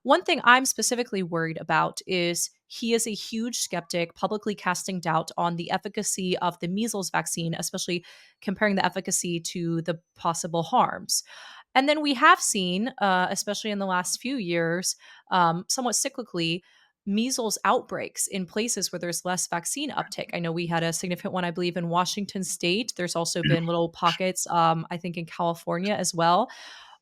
One thing I'm specifically worried about is he is a huge skeptic, publicly casting doubt on the efficacy of the measles vaccine, especially comparing the efficacy to the possible harms. And then we have seen, especially in the last few years, somewhat cyclically, measles outbreaks in places where there's less vaccine uptake. I know we had a significant one, I believe, in Washington state. There's also been little pockets, I think, in California as well.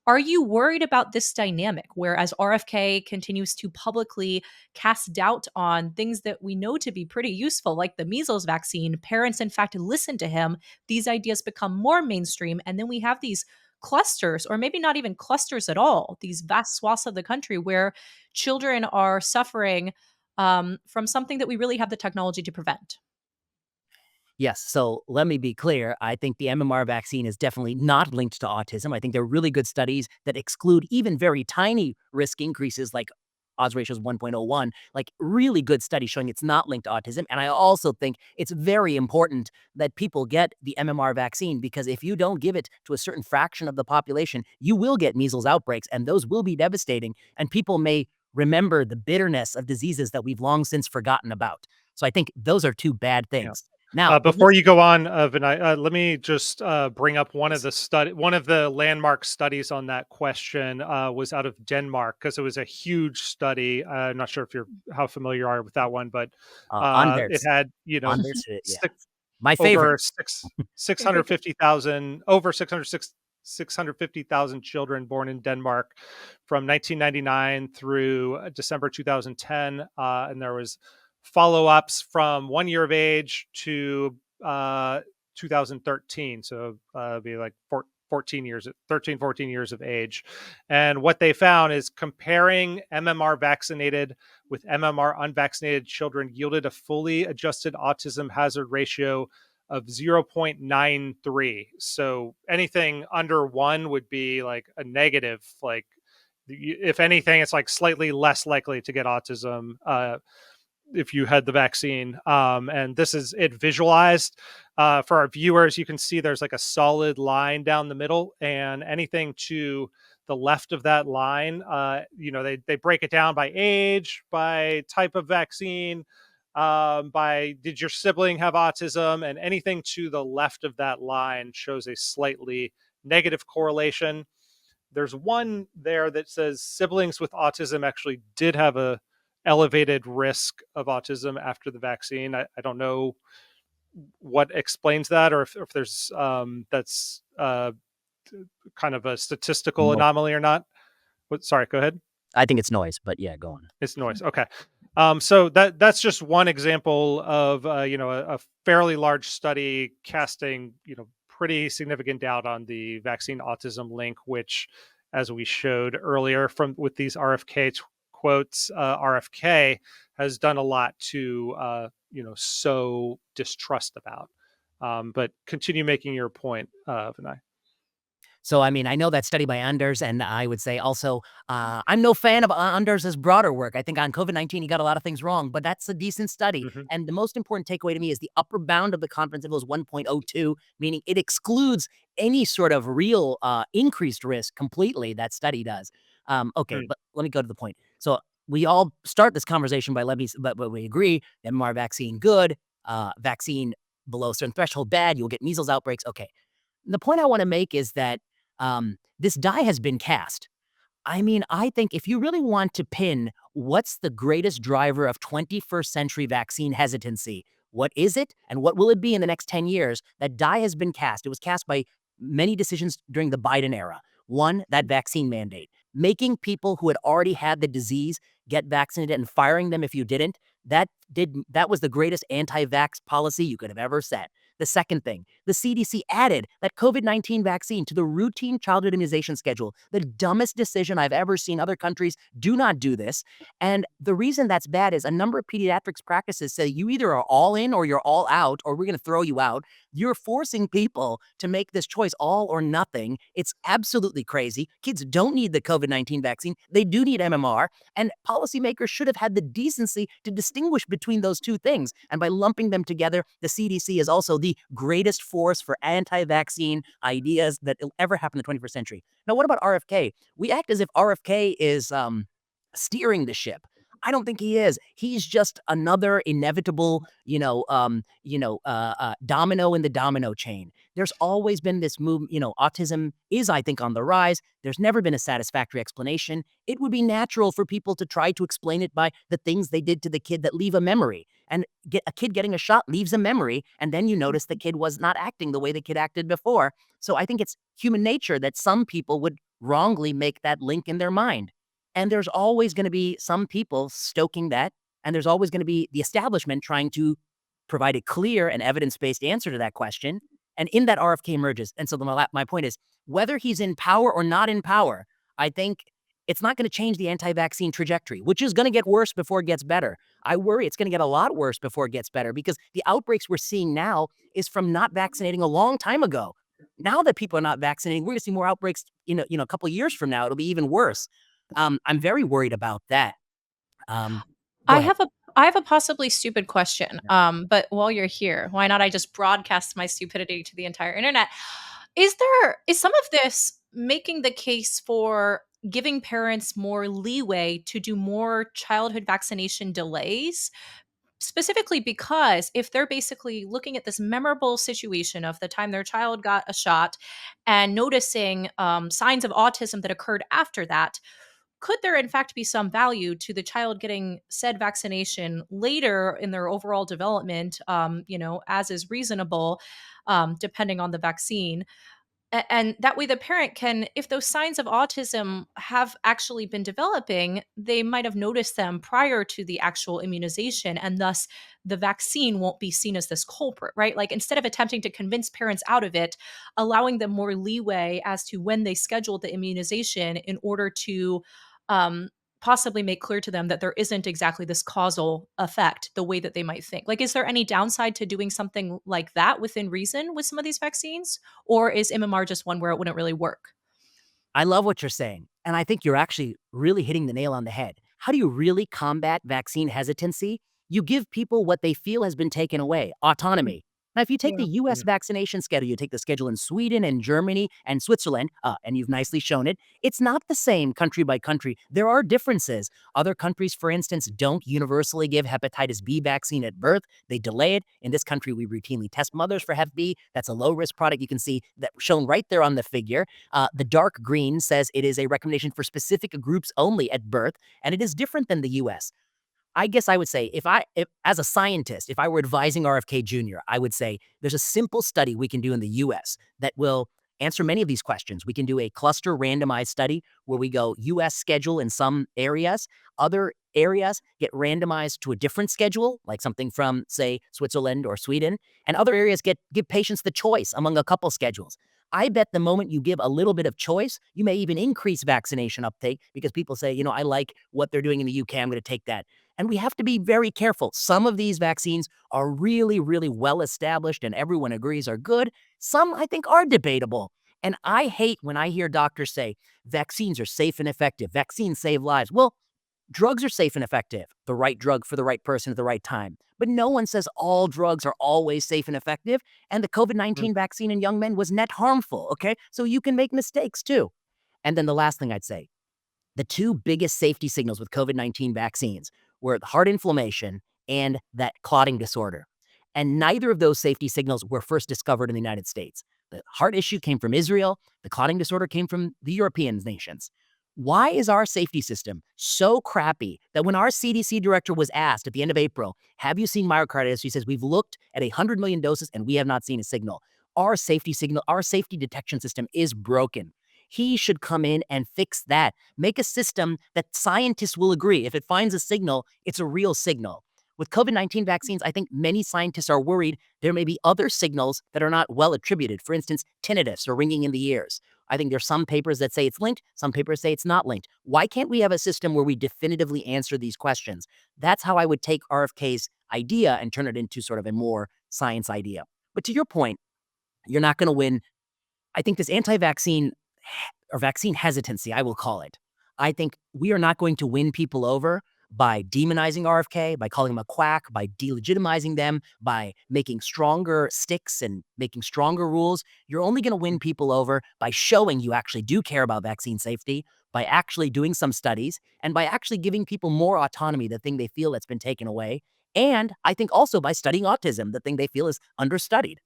Are you worried about this dynamic where, as RFK continues to publicly cast doubt on things that we know to be pretty useful, like the measles vaccine, parents, in fact, listen to him, these ideas become more mainstream, and then we have these clusters, or maybe not even clusters at all, these vast swaths of the country where children are suffering from something that we really have the technology to prevent? Yes. So let me be clear. I think the MMR vaccine is definitely not linked to autism. I think there are really good studies that exclude even very tiny risk increases like odds ratios 1.01, like really good studies showing it's not linked to autism. And I also think it's very important that people get the MMR vaccine because if you don't give it to a certain fraction of the population, you will get measles outbreaks and those will be devastating. And people may remember the bitterness of diseases that we've long since forgotten about. So I think those are two bad Yeah. things. Now, Before you go on, Vinay, let me just bring up one of the landmark studies on that question was out of Denmark because it was a huge study. I'm not sure if how familiar you are with that one, but it Anders, had yeah, six, my favorite. over 650,000 over 650,000 children born in Denmark from 1999 through December 2010, and there was follow-ups from 1 year of age to 2013. So be like 14 years, 13, 14 years of age. And what they found is comparing MMR vaccinated with MMR unvaccinated children yielded a fully adjusted autism hazard ratio of 0.93. So anything under 1 would be like a negative, like if anything, it's like slightly less likely to get autism if you had the vaccine. And this is it visualized for our viewers. You can see there's like a solid line down the middle, and anything to the left of that line, they break it down by age, by type of vaccine, by did your sibling have autism, and anything to the left of that line shows a slightly negative correlation. There's one there that says siblings with autism actually did have a elevated risk of autism after the vaccine. I don't know what explains that, or if there's that's kind of a statistical No, anomaly or not. Sorry, go ahead. I think it's noise, but yeah, go on. It's noise. Okay. So that's just one example of a fairly large study casting pretty significant doubt on the vaccine autism link, which, as we showed earlier from with these RFK quotes, RFK has done a lot to sow distrust about. But continue making your point, Vinay. So, I mean, I know that study by Anders, and I would say also, I'm no fan of Anders's broader work. I think on COVID-19, he got a lot of things wrong, but that's a decent study. Mm-hmm. And the most important takeaway to me is the upper bound of the confidence interval is 1.02, meaning it excludes any sort of real increased risk completely. That study does. Okay, but let me go to the point. So we all start this conversation but we agree, MMR vaccine good, vaccine below a certain threshold bad, you'll get measles outbreaks. Okay. The point I want to make is that this die has been cast. I mean, I think if you really want to pin what's the greatest driver of 21st century vaccine hesitancy, what is it and what will it be in the next 10 years? That die has been cast. It was cast by many decisions during the Biden era. One, that vaccine mandate, making people who had already had the disease get vaccinated and firing them if you didn't. That was the greatest anti-vax policy you could have ever set. The second thing, the CDC added that COVID-19 vaccine to the routine childhood immunization schedule. The dumbest decision I've ever seen. Other countries do not do this. And the reason that's bad is a number of pediatrics practices say you either are all in or you're all out, or we're going to throw you out. You're forcing people to make this choice, all or nothing. It's absolutely crazy. Kids don't need the COVID-19 vaccine. They do need MMR. And policymakers should have had the decency to distinguish between those two things. And by lumping them together, the CDC is also the greatest force for anti-vaccine ideas that will ever happen in the 21st century. Now, what about RFK? We act as if RFK is steering the ship. I don't think he is. He's just another inevitable, domino in the domino chain. There's always been this move. Autism is, I think, on the rise. There's never been a satisfactory explanation. It would be natural for people to try to explain it by the things they did to the kid that leave a memory. And a kid getting a shot leaves a memory, and then you notice the kid was not acting the way the kid acted before. So I think it's human nature that some people would wrongly make that link in their mind. And there's always going to be some people stoking that. And there's always going to be the establishment trying to provide a clear and evidence based answer to that question. And in that, RFK emerges. And so my point is whether he's in power or not in power, I think it's not going to change the anti vaccine trajectory, which is going to get worse before it gets better. I worry it's going to get a lot worse before it gets better because the outbreaks we're seeing now is from not vaccinating a long time ago. Now that people are not vaccinating, we're going to see more outbreaks. A couple of years from now, it'll be even worse. I'm very worried about that. Go I ahead. have a I have a possibly stupid question. But while you're here, why not I just broadcast my stupidity to the entire internet? Is some of this making the case for giving parents more leeway to do more childhood vaccination delays? Specifically because if they're basically looking at this memorable situation of the time their child got a shot and noticing signs of autism that occurred after that, could there in fact be some value to the child getting said vaccination later in their overall development, as is reasonable, depending on the vaccine? And that way the parent can, if those signs of autism have actually been developing, they might have noticed them prior to the actual immunization, and thus the vaccine won't be seen as this culprit, right? Like instead of attempting to convince parents out of it, allowing them more leeway as to when they schedule the immunization in order to um, possibly make clear to them that there isn't exactly this causal effect the way that they might think. Like, is there any downside to doing something like that within reason with some of these vaccines? Or is MMR just one where it wouldn't really work? I love what you're saying. And I think you're actually really hitting the nail on the head. How do you really combat vaccine hesitancy? You give people what they feel has been taken away, autonomy. Now, if you take the Yeah. US vaccination schedule, you take the schedule in Sweden and Germany and Switzerland, and you've nicely shown it, it's not the same country by country. There are differences. Other countries, for instance, don't universally give hepatitis B vaccine at birth. They delay it. In this country, we routinely test mothers for Hep B. That's a low risk product. You can see that shown right there on the figure. The dark green says it is a recommendation for specific groups only at birth, and it is different than the US. I guess I would say if as a scientist, if I were advising RFK Jr., I would say there's a simple study we can do in the US that will answer many of these questions. We can do a cluster randomized study where we go US schedule in some areas, other areas get randomized to a different schedule, like something from, say, Switzerland or Sweden, and other areas give patients the choice among a couple schedules. I bet the moment you give a little bit of choice, you may even increase vaccination uptake because people say, I like what they're doing in the UK, I'm going to take that. And we have to be very careful. Some of these vaccines are really, really well established and everyone agrees are good. Some I think are debatable. And I hate when I hear doctors say vaccines are safe and effective, vaccines save lives. Well, drugs are safe and effective, the right drug for the right person at the right time. But no one says all drugs are always safe and effective. And the COVID Mm. 19 vaccine in young men was net harmful. Okay. So you can make mistakes too. And then the last thing I'd say the two biggest safety signals with COVID 19 vaccines were the heart inflammation and that clotting disorder. And neither of those safety signals were first discovered in the United States. The heart issue came from Israel, the clotting disorder came from the European nations. Why is our safety system so crappy that when our CDC director was asked at the end of April, have you seen myocarditis? He says, we've looked at 100 million doses and we have not seen a signal. Our safety detection system is broken. He should come in and fix that. Make a system that scientists will agree. If it finds a signal, it's a real signal. With COVID 19 vaccines, I think many scientists are worried there may be other signals that are not well attributed. For instance, tinnitus or ringing in the ears. I think there's some papers that say it's linked, some papers say it's not linked. Why can't we have a system where we definitively answer these questions? That's how I would take RFK's idea and turn it into sort of a more science idea. But to your point, you're not going to win. I think this anti-vaccine or vaccine hesitancy, I will call it. I think we are not going to win people over by demonizing RFK, by calling him a quack, by delegitimizing them, by making stronger sticks and making stronger rules. You're only going to win people over by showing you actually do care about vaccine safety, by actually doing some studies and by actually giving people more autonomy, the thing they feel that's been taken away. And I think also by studying autism, the thing they feel is understudied.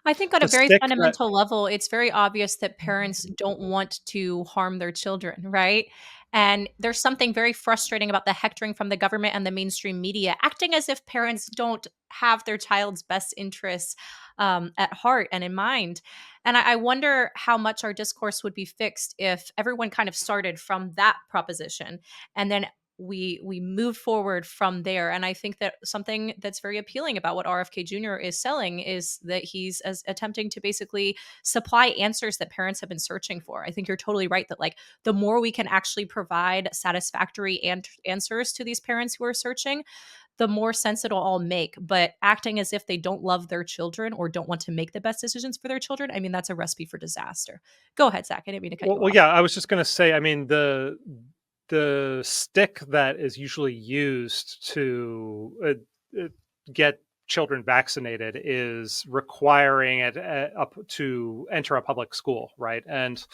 I think on a To very stick that, fundamental level, it's very obvious that parents don't want to harm their children, right? And there's something very frustrating about the hectoring from the government and the mainstream media, acting as if parents don't have their child's best interests at heart and in mind. And I wonder how much our discourse would be fixed if everyone kind of started from that proposition and then we move forward from there. And I think that something that's very appealing about what RFK Jr. is selling is that he's attempting to basically supply answers that parents have been searching for. I think you're totally right that like the more we can actually provide satisfactory answers to these parents who are searching, the more sense it'll all make. But acting as if they don't love their children or don't want to make the best decisions for their children, I mean, that's a recipe for disaster. Go ahead, Zach. I didn't mean to cut you well, off. yeah, I was just going to say, I mean, the stick that is usually used to get children vaccinated is requiring it up to enter a public school, right? And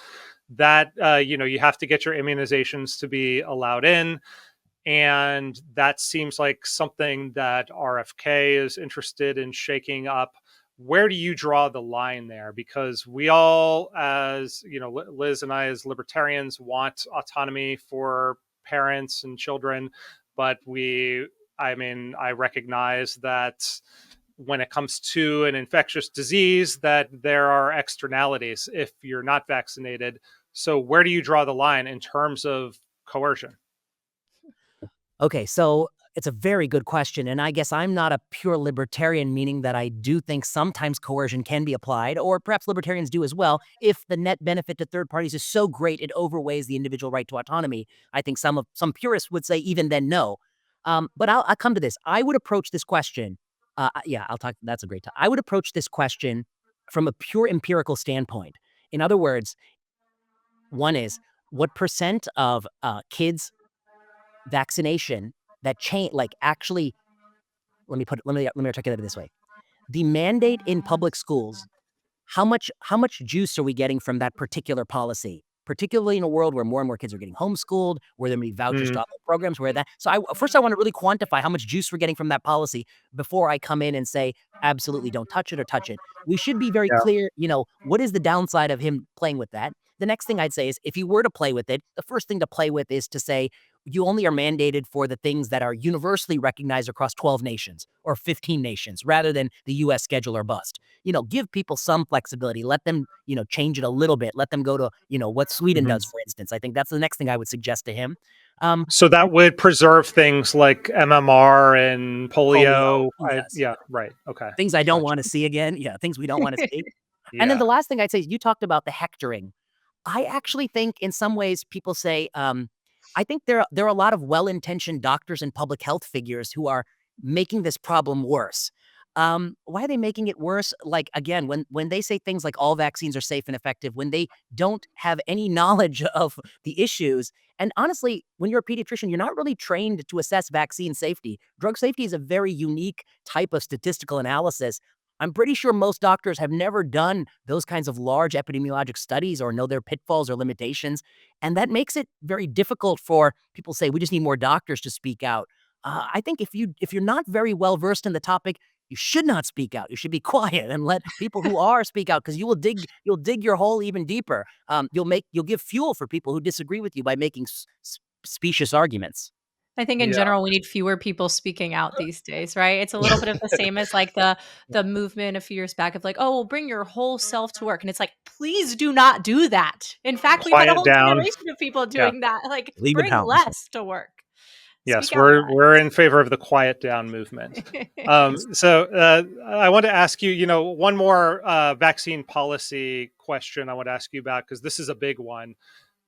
that you have to get your immunizations to be allowed in, and that seems like something that RFK is interested in shaking up. Where do you draw the line there? Because we all, as Liz and I, as libertarians, want autonomy for parents and children, but I recognize that when it comes to an infectious disease, that there are externalities if you're not vaccinated. So where do you draw the line in terms of coercion? Okay, so it's a very good question. And I guess I'm not a pure libertarian, meaning that I do think sometimes coercion can be applied, or perhaps libertarians do as well, if the net benefit to third parties is so great it overweighs the individual right to autonomy. I think some purists would say even then no. But I'll come to this. I would approach this question. Yeah, I'll talk. That's a great time. I would approach this question from a pure empirical standpoint. In other words, one is what percent of kids vaccination that change, like actually, let me articulate it this way. The mandate in public schools, how much juice are we getting from that particular policy? Particularly in a world where more and more kids are getting homeschooled, where there may be voucher Mm, style programs, where that. So first I want to really quantify how much juice we're getting from that policy before I come in and say absolutely don't touch it or touch it. We should be very yeah. clear, what is the downside of him playing with that? The next thing I'd say is if you were to play with it, the first thing to play with is to say you only are mandated for the things that are universally recognized across 12 nations or 15 nations rather than the US schedule or bust. Give people some flexibility. Let them, change it a little bit. Let them go to, what Sweden Mhm. does, for instance. I think that's the next thing I would suggest to him. Um, So that would preserve things like MMR and polio, polio. yes. Yeah, right. Okay. Things I don't Gotcha. want to see again. Yeah, things we don't want to see. And then Yeah. the last thing I'd say is you talked about the hectoring. I actually think in some ways people say, I think there are a lot of well-intentioned doctors and public health figures who are making this problem worse. Why are they making it worse? Like again, when they say things like all vaccines are safe and effective, when they don't have any knowledge of the issues, and honestly, when you're a pediatrician, you're not really trained to assess vaccine safety. Drug safety is a very unique type of statistical analysis. I'm pretty sure most doctors have never done those kinds of large epidemiologic studies or know their pitfalls or limitations. And that makes it very difficult for people to say, we just need more doctors to speak out. I think if you're not very well versed in the topic, you should not speak out. You should be quiet and let people who are speak out because you'll dig your hole even deeper. You'll give fuel for people who disagree with you by making specious arguments. I think in Yeah. general, we need fewer people speaking out these days, right? It's a little bit of the same as like the movement a few years back of like, oh, well, bring your whole self to work. And it's like, please do not do that. In fact, we've had a Quiet whole down. generation of people Yeah. doing that. Like, Leave it bring home. less to work. Yes, Speak out we're in favor of the quiet down movement. less. So I want to ask you, one more vaccine policy question I want to ask you about, because this is a big one.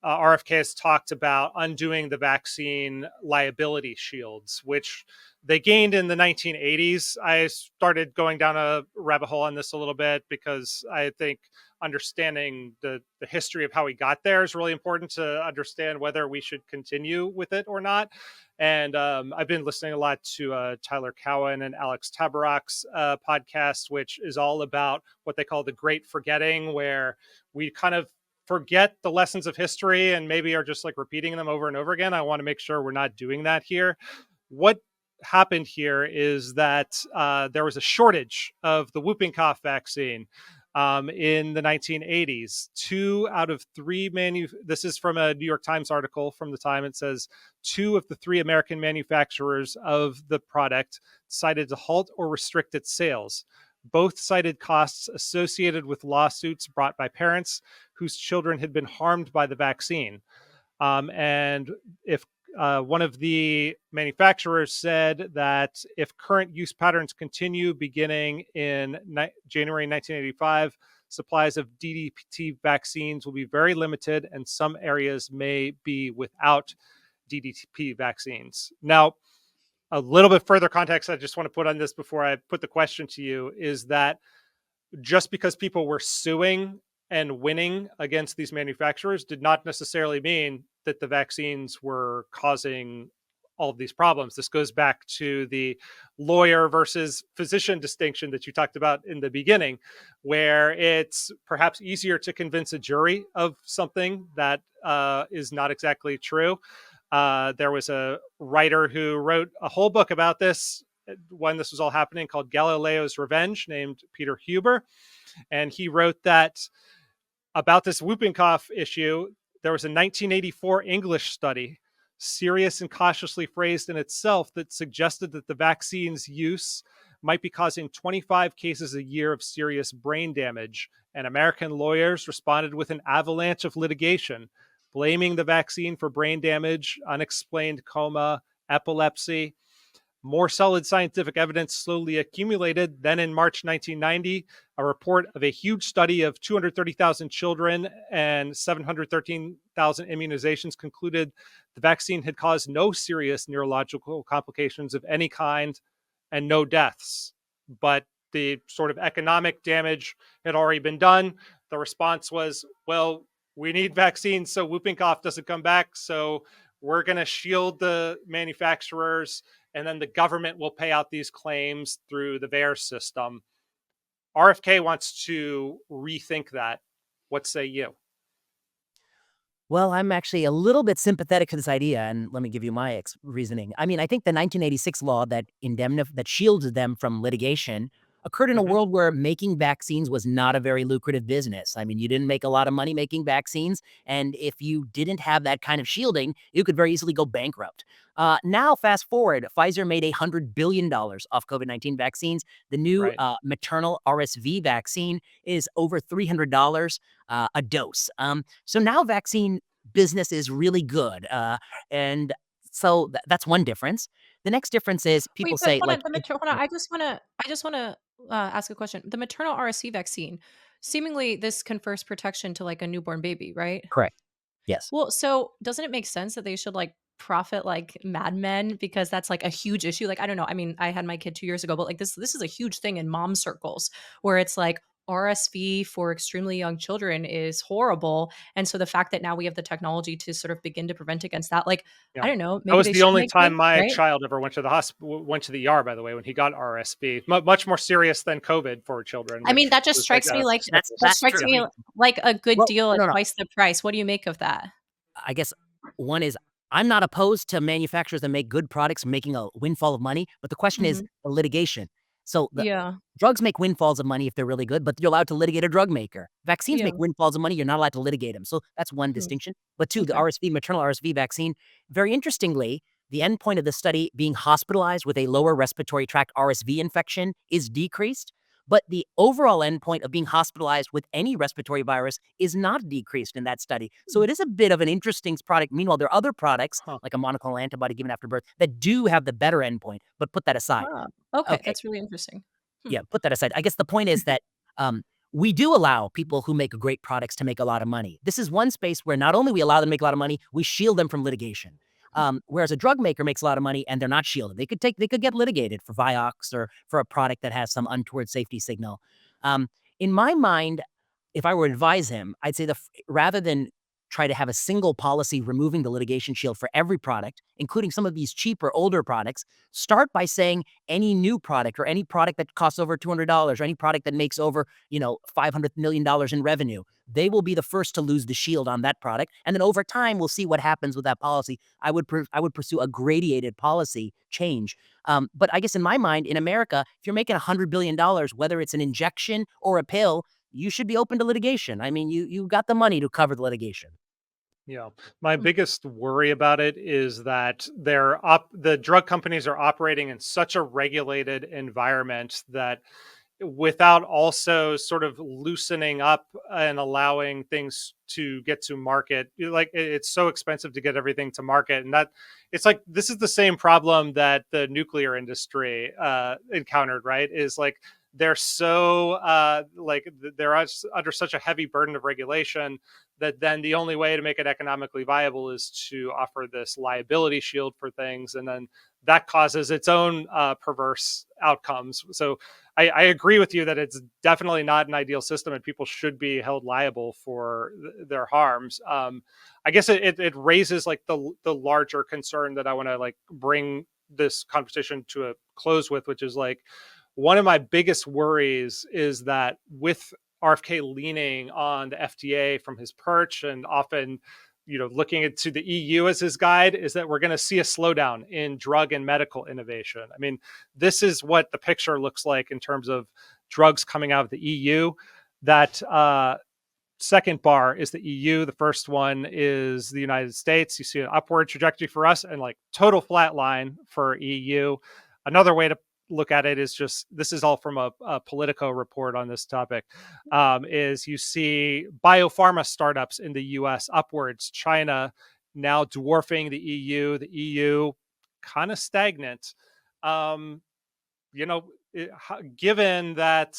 RFK has talked about undoing the vaccine liability shields, which they gained in the 1980s. I started going down a rabbit hole on this a little bit because I think understanding the history of how we got there is really important to understand whether we should continue with it or not. And I've been listening a lot to Tyler Cowen and Alex Tabarrok's podcast, which is all about what they call the great forgetting, where we kind of forget the lessons of history and maybe are just like repeating them over and over again. I want to make sure we're not doing that here. What happened here is that there was a shortage of the whooping cough vaccine in the 1980s. Two out of three this is from a New York Times article from the time. It says two of the three American manufacturers of the product decided to halt or restrict its sales. Both cited costs associated with lawsuits brought by parents whose children had been harmed by the vaccine. And if one of the manufacturers said that if current use patterns continue beginning in January 1985, supplies of DDT vaccines will be very limited and some areas may be without DDT vaccines. Now, a little bit further context I just want to put on this before I put the question to you is that just because people were suing and winning against these manufacturers did not necessarily mean that the vaccines were causing all of these problems. This goes back to the lawyer versus physician distinction that you talked about in the beginning, where it's perhaps easier to convince a jury of something that is not exactly true. There was a writer who wrote a whole book about this when this was all happening called Galileo's Revenge, named Peter Huber. And he wrote that about this whooping cough issue, there was a 1984 English study, serious and cautiously phrased in itself, that suggested that the vaccine's use might be causing 25 cases a year of serious brain damage. And American lawyers responded with an avalanche of litigation, blaming the vaccine for brain damage, unexplained coma, epilepsy. More solid scientific evidence slowly accumulated. Then in March 1990, a report of a huge study of 230,000 children and 713,000 immunizations concluded the vaccine had caused no serious neurological complications of any kind and no deaths. But the sort of economic damage had already been done. The response was, well, we need vaccines so whooping cough doesn't come back. So we're going to shield the manufacturers, and then the government will pay out these claims through the VAERS system. RFK wants to rethink that. What say you? Well, I'm actually a little bit sympathetic to this idea, and let me give you my reasoning. I mean, I think the 1986 law that shields them from litigation occurred in a Mm-hmm. world where making vaccines was not a very lucrative business. I mean, you didn't make a lot of money making vaccines, and if you didn't have that kind of shielding, you could very easily go bankrupt. Now, fast forward, Pfizer made $100 billion off COVID-19 vaccines. The new Right. maternal RSV vaccine is over $300 a dose. So now vaccine business is really good. And so that's one difference. The next difference is people Wait, but say hold like, on, hold on, I just wanna ask a question. The maternal RSV vaccine, seemingly this confers protection to, like, a newborn baby, right? correct. Yes. Well, so doesn't it make sense that they should, like, profit like madmen because that's, like, a huge issue? Like, I don't know, I mean, I had my kid 2 years ago, but, like, this is a huge thing in mom circles where it's like RSV for extremely young children is horrible, and so the fact that now we have the technology to sort of begin to prevent against that, like, Yeah. I don't know, That maybe was they the should only make time big, my right? child ever went to the hospital, went to the ER, by the way, when he got RSV. Much more serious than COVID for children, I mean, which that just was like strikes me like that That's strikes true. me like a good Well, deal at no, no. twice the price. What do you make of that? I guess one is I'm not opposed to manufacturers that make good products making a windfall of money, but the question is Mhm. the litigation. So the Yeah. drugs make windfalls of money if they're really good, but you're allowed to litigate a drug maker. Vaccines Yeah. make windfalls of money, you're not allowed to litigate them. So that's one Mhm. distinction. But two, the Okay. RSV, maternal RSV vaccine, very interestingly, the endpoint of the study being hospitalized with a lower respiratory tract RSV infection is decreased. But the overall endpoint of being hospitalized with any respiratory virus is not decreased in that study. So Hmm. it is a bit of an interesting product. Meanwhile, there are other products, huh. like a monoclonal antibody given after birth, that do have the better endpoint, but put that aside. Ah, okay, Okay, that's really interesting. Hmm. yeah, put that aside. I guess the point is that um, we do allow people who make great products to make a lot of money. This is one space where not only we allow them to make a lot of money, we shield them from litigation. Whereas a drug maker makes a lot of money and they're not shielded. They could get litigated for Vioxx or for a product that has some untoward safety signal. Um, in my mind, if I were to advise him, I'd say rather than try to have a single policy removing the litigation shield for every product, including some of these cheaper, older products, start by saying any new product or any product that costs over $200 or any product that makes over, $500 million in revenue, they will be the first to lose the shield on that product. And then over time, we'll see what happens with that policy. I would pursue a gradated policy change. But I guess in my mind, in America, if you're making $100 billion, whether it's an injection or a pill, you should be open to litigation. I mean, you got the money to cover the litigation. Yeah. My biggest worry about it is that the drug companies are operating in such a regulated environment that without also sort of loosening up and allowing things to get to market, like it's so expensive to get everything to market. And that it's like, this is the same problem that the nuclear industry encountered, right? Is like, they're so they're under such a heavy burden of regulation that then the only way to make it economically viable is to offer this liability shield for things, and then that causes its own perverse outcomes. So I agree with you that it's definitely not an ideal system, and people should be held liable for their harms. I guess it raises like the larger concern that I want to like bring this conversation to a close with, which is like, one of my biggest worries is that with RFK leaning on the FDA from his perch and often, looking into the EU as his guide, is that we're going to see a slowdown in drug and medical innovation. I mean, this is what the picture looks like in terms of drugs coming out of the EU. That second bar is the EU. The first one is the United States. You see an upward trajectory for us and like total flat line for EU. Another way to look at it is just, this is all from a Politico report on this topic, is you see biopharma startups in the US upwards, China now dwarfing the EU kind of stagnant. Given that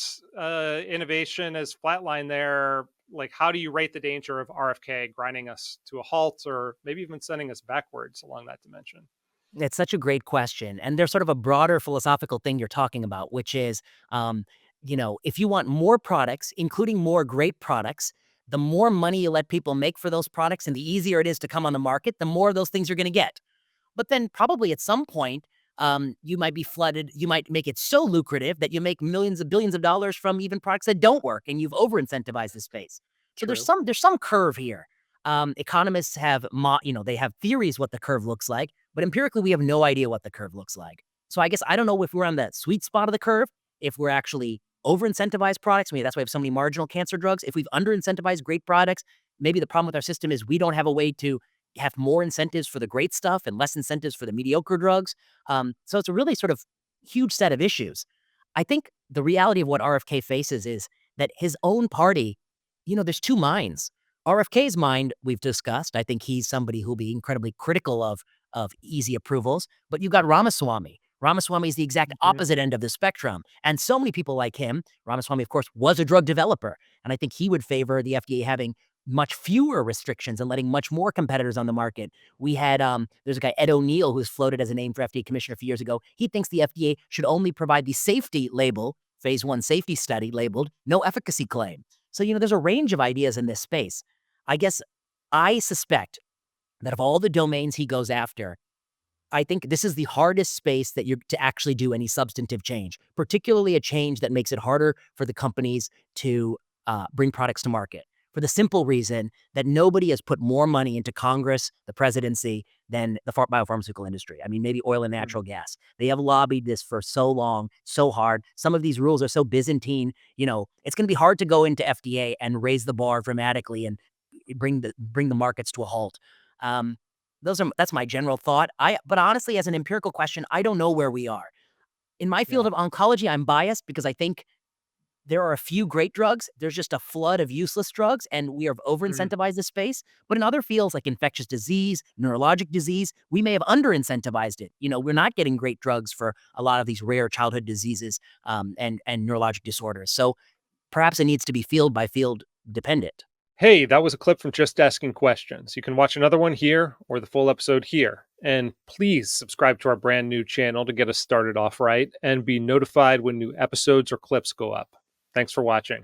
innovation is flatline there, like how do you rate the danger of RFK grinding us to a halt or maybe even sending us backwards along that dimension? It's such a great question. And there's sort of a broader philosophical thing you're talking about, which is, if you want more products, including more great products, the more money you let people make for those products and the easier it is to come on the market, the more of those things you're going to get. But then probably at some point, you might be flooded. You might make it so lucrative that you make millions of billions of dollars from even products that don't work, and you've over incentivized the space. So True. there's some curve here. Economists have they have theories what the curve looks like, but empirically we have no idea what the curve looks like. So I guess I don't know if we're on the sweet spot of the curve, if we're actually over incentivized products. Maybe that's why we have so many marginal cancer drugs. If we've under incentivized great products, maybe the problem with our system is we don't have a way to have more incentives for the great stuff and less incentives for the mediocre drugs. So it's a really sort of huge set of issues. I think the reality of what RFK faces is that his own party, there's two minds. RFK's mind, we've discussed. I think he's somebody who'll be incredibly critical of easy approvals. But you've got Ramaswamy. Ramaswamy is the exact opposite end of the spectrum. And so many people like him. Ramaswamy, of course, was a drug developer. And I think he would favor the FDA having much fewer restrictions and letting much more competitors on the market. We had, there's a guy, Ed O'Neill, who's floated as a name for FDA commissioner a few years ago. He thinks the FDA should only provide the safety label, phase 1 safety study labeled, no efficacy claim. So, there's a range of ideas in this space. I guess I suspect that of all the domains he goes after, I think this is the hardest space that you're to actually do any substantive change, particularly a change that makes it harder for the companies to bring products to market. For the simple reason that nobody has put more money into Congress, the presidency, than the biopharmaceutical industry. I mean, maybe oil and natural gas. They have lobbied this for so long, so hard. Some of these rules are so Byzantine, it's going to be hard to go into FDA and raise the bar dramatically and bring the markets to a halt. That's my general thought. But honestly, as an empirical question, I don't know where we are. In my field of oncology, I'm biased because I think there are a few great drugs. There's just a flood of useless drugs, and we have over-incentivized the space. But in other fields like infectious disease, neurologic disease, we may have under-incentivized it. We're not getting great drugs for a lot of these rare childhood diseases and neurologic disorders. So perhaps it needs to be field by field dependent. Hey, that was a clip from Just Asking Questions. You can watch another one here or the full episode here. And please subscribe to our brand new channel to get us started off right and be notified when new episodes or clips go up. Thanks for watching.